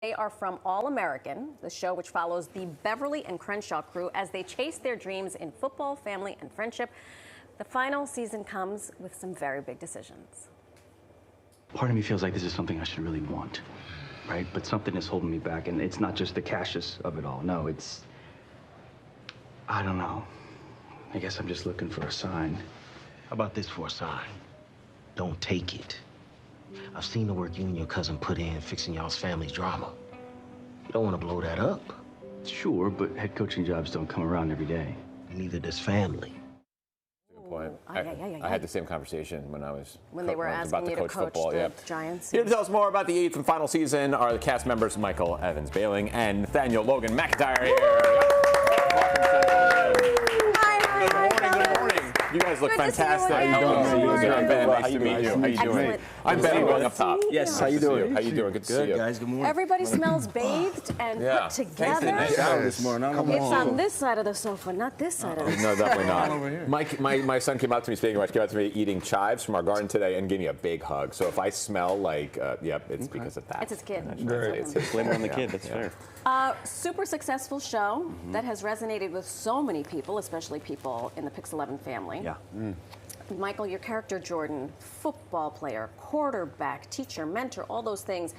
They are from All American, the show which follows the Beverly and Crenshaw crew as they chase their dreams in football, family, and friendship. The final season comes with some very big decisions. Part of me feels like this is something I should really want, right? But something is holding me back, and it's not just the cashes of it all. No, it's... I don't know. I guess I'm just looking for a sign. How about this for a sign? Don't take it. I've seen the work you and your cousin put in fixing y'all's family's drama. You don't want to blow that up. Sure, but head coaching jobs don't come around every day. Neither does family. Good point. I had the same conversation when I was when they were asking you to coach football. the Giants. Here to tell us more about the 8th and final season are the cast members Michael Evans Bailing and Nathaniel Logan McIntyre here. You guys look fantastic. Nice to meet you. How you doing? I'm Ben. I'm going up top. Yes. How you doing? How you doing? Good to see you. Guys, good morning. Everybody smells bathed and put together. This morning. It's on this side of the sofa, not this side of the sofa. No, definitely not. My son came out to me, speaking of which, came out to me eating chives from our garden today and gave me a big hug. So if I smell like, it's because of that. It's his kid. It's his Blame it on the kid. That's fair. Super successful show that has resonated with so many people, especially people in the Pix 11 family. Yeah. Michael, your character Jordan, football player, quarterback, teacher, mentor, all those things.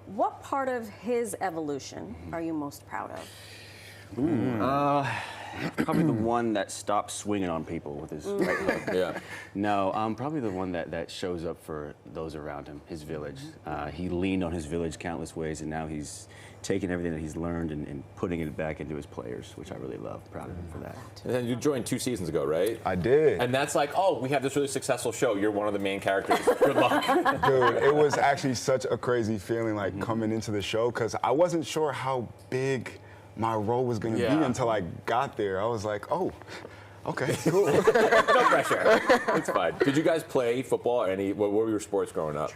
What part of his evolution are you most proud of? Probably the one that stopped swinging on people with his right hook. Yeah. No, probably the one that shows up for those around him, his village. He leaned on his village countless ways, and now he's taking everything that he's learned and putting it back into his players, which I really love. Proud of him for that. And then you joined 2 seasons ago, right? I did. And that's like, oh, we have this really successful show. You're one of the main characters. Good luck. Dude, it was actually such a crazy feeling, like, coming into the show, because I wasn't sure how big my role was going to be until I got there. I was like, oh, okay, cool. No pressure. It's fine. Did you guys play football or what were your sports growing up?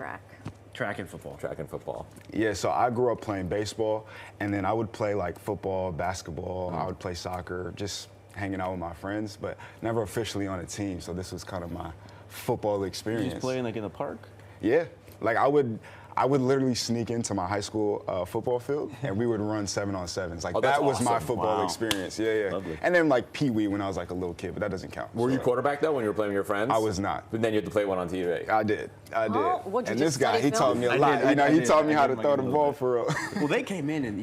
Track and football. Track and football. Yeah, so I grew up playing baseball, and then I would play like football, basketball, I would play soccer, just hanging out with my friends, but never officially on a team, so this was kind of my football experience. You just playing like in the park? Yeah, like I would literally sneak into my high school football field, and we would run 7-on-7s. Like, that was my football experience. Yeah. Lovely. And then like Pee Wee when I was like a little kid, but that doesn't count. Were you quarterback though when you were playing with your friends? I was not. But then you had to play one on TV. I did. What'd you And just this guy, study he taught film? me a lot. He taught me how to throw the ball for real. Well, they came in and,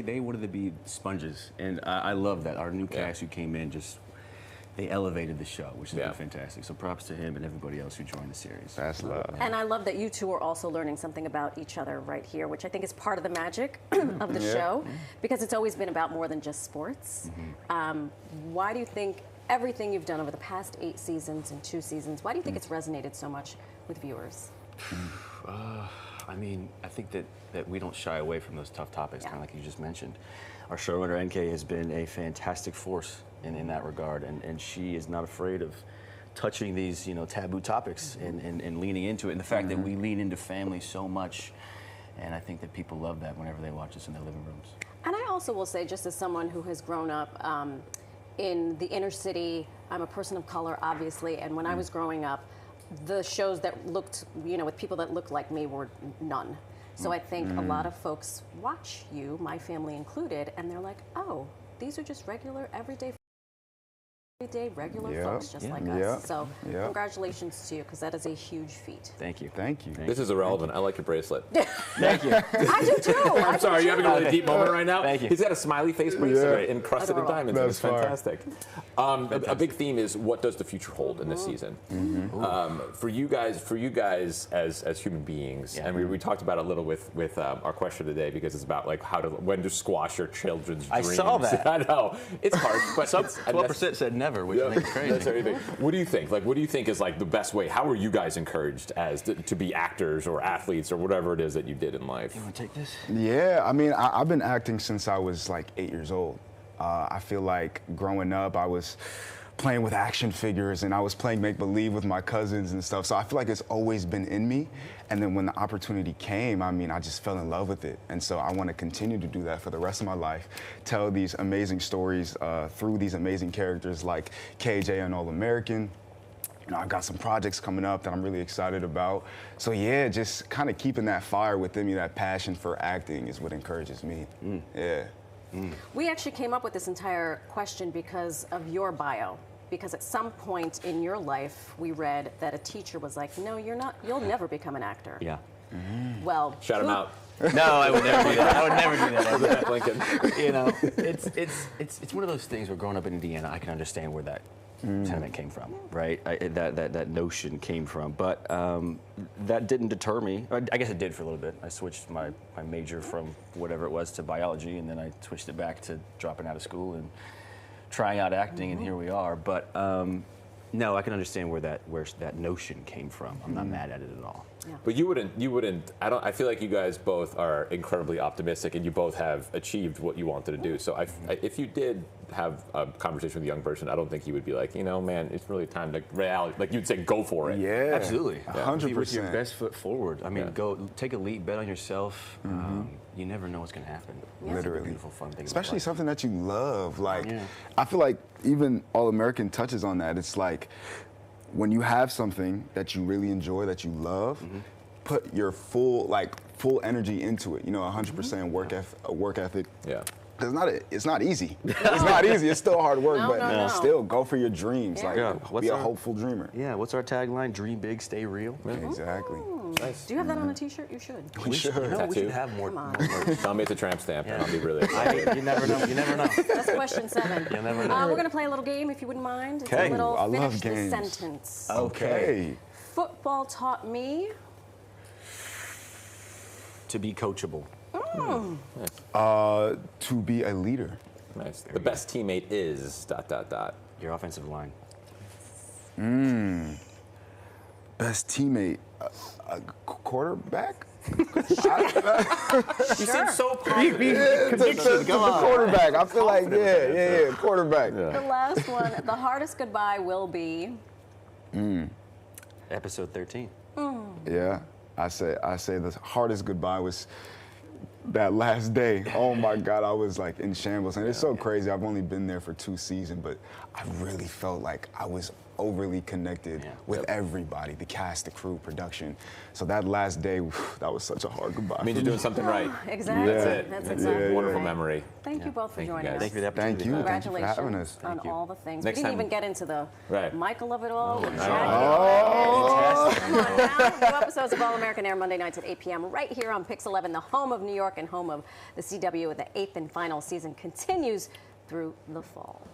they wanted to be sponges. And I love that. Our new cast who came in they elevated the show, which has been fantastic. So props to him and everybody else who joined the series. That's love. And I love that you two are also learning something about each other right here, which I think is part of the magic of the show, because it's always been about more than just sports. Why do you think everything you've done over the past 8 seasons and 2 seasons, why do you think it's resonated so much with viewers? I mean, I think that we don't shy away from those tough topics, kind of like you just mentioned. Our showrunner, NK, has been a fantastic force in that regard, and she is not afraid of touching these, taboo topics and leaning into it. And the fact that we lean into family so much, and I think that people love that whenever they watch us in their living rooms. And I also will say, just as someone who has grown up in the inner city, I'm a person of color, obviously, and when I was growing up, the shows that looked, with people that looked like me were none. So I think a lot of folks watch you, my family included, and they're like, oh, these are just everyday folks just like us. So congratulations to you, because that is a huge feat. Thank you. Thank you. This is irrelevant. I like your bracelet. Thank you. I do too. I'm sorry, you're having a really deep moment right now? Thank you. He's got a smiley face bracelet encrusted in diamonds. That's It's fantastic. A big theme is what does the future hold in this season? For you guys as human beings, and we talked about it a little with our question today, because it's about like when to squash your children's dreams. I saw that. I know. It's hard, but Some 12% said never, which I think is crazy. That's everything. What do you think? Like, what do you think is like the best way? How are you guys encouraged to be actors or athletes or whatever it is that you did in life? You want to take this? Yeah, I mean, I've been acting since I was like 8 years old. I feel like growing up, I was playing with action figures and I was playing make-believe with my cousins and stuff. So I feel like it's always been in me. And then when the opportunity came, I mean, I just fell in love with it. And so I want to continue to do that for the rest of my life, tell these amazing stories through these amazing characters like KJ on All American, you know, I got some projects coming up that I'm really excited about. So yeah, just kind of keeping that fire within me, that passion for acting is what encourages me. Yeah. We actually came up with this entire question because of your bio. Because at some point in your life, we read that a teacher was like, no, you'll never become an actor. Yeah. Well, Shout him out. No, I would never do that. I would never do that. Lincoln. You know, it's one of those things where growing up in Indiana, I can understand where that sentiment came from, right? That notion came from. But that didn't deter me. I guess it did for a little bit. I switched my major from whatever it was to biology, and then I switched it back to dropping out of school and trying out acting, and here we are. But no, I can understand where that notion came from. I'm not mad at it at all. Yeah. But you wouldn't, I feel like you guys both are incredibly optimistic and you both have achieved what you wanted to do. So if you did have a conversation with a young person, I don't think you would be like, you know, man, it's really time to reality. Like you'd say, go for it. Yeah. Absolutely. 100%. Be with your best foot forward. I mean, Yeah. go take a leap, bet on yourself. You never know what's going to happen. That's Literally. the beautiful, fun thing. Especially about life. something that you love. Like, Yeah. I feel like even All American touches on that. It's like when you have something that you really enjoy, that you love, put your full energy into it. You know, 100% work ethic. Yeah. It's not easy. It's not easy. It's still hard work, No, but no, no. still go for your dreams. Yeah. Like, Yeah. be a hopeful dreamer. Yeah, what's our tagline? Dream big, stay real. Exactly. Nice. do you have that on a T-shirt? You should. We should. You know, we Tattoo. should have more. Come on. Tell me it's a tramp stamp and I'll be really excited. You never know. You never know. That's question 7. You never know. We're going to play a little game, if you wouldn't mind. It's Okay. a little I love finish the games. sentence. Okay. Football taught me. To be coachable. To be a leader. Nice. The best teammate is ... Your offensive line. Best teammate. A quarterback? You seem so positive. The quarterback. I feel like, yeah, quarterback. The last one. The hardest goodbye will be. Episode 13. Yeah, I say the hardest goodbye was that last day. Oh my God, I was like in shambles, and it's so crazy. I've only been there for 2 seasons, but I really felt like I was overly connected with everybody, the cast, the crew, production. So that last day, that was such a hard goodbye. I mean, you're doing something right. Exactly. Yeah. That's It's exactly a wonderful right. memory. Thank you both for Thank you, joining guys. us. Thank you for the Thank opportunity. you. Congratulations Thank you for having us. on all the things. Next we didn't time- even get into the Right. Michael of it all. the no. Jackie. Come on now. New episodes of All American air Monday nights at 8 p.m. right here on Pix 11, the home of New York and home of the CW. The 8th and final season continues through the fall.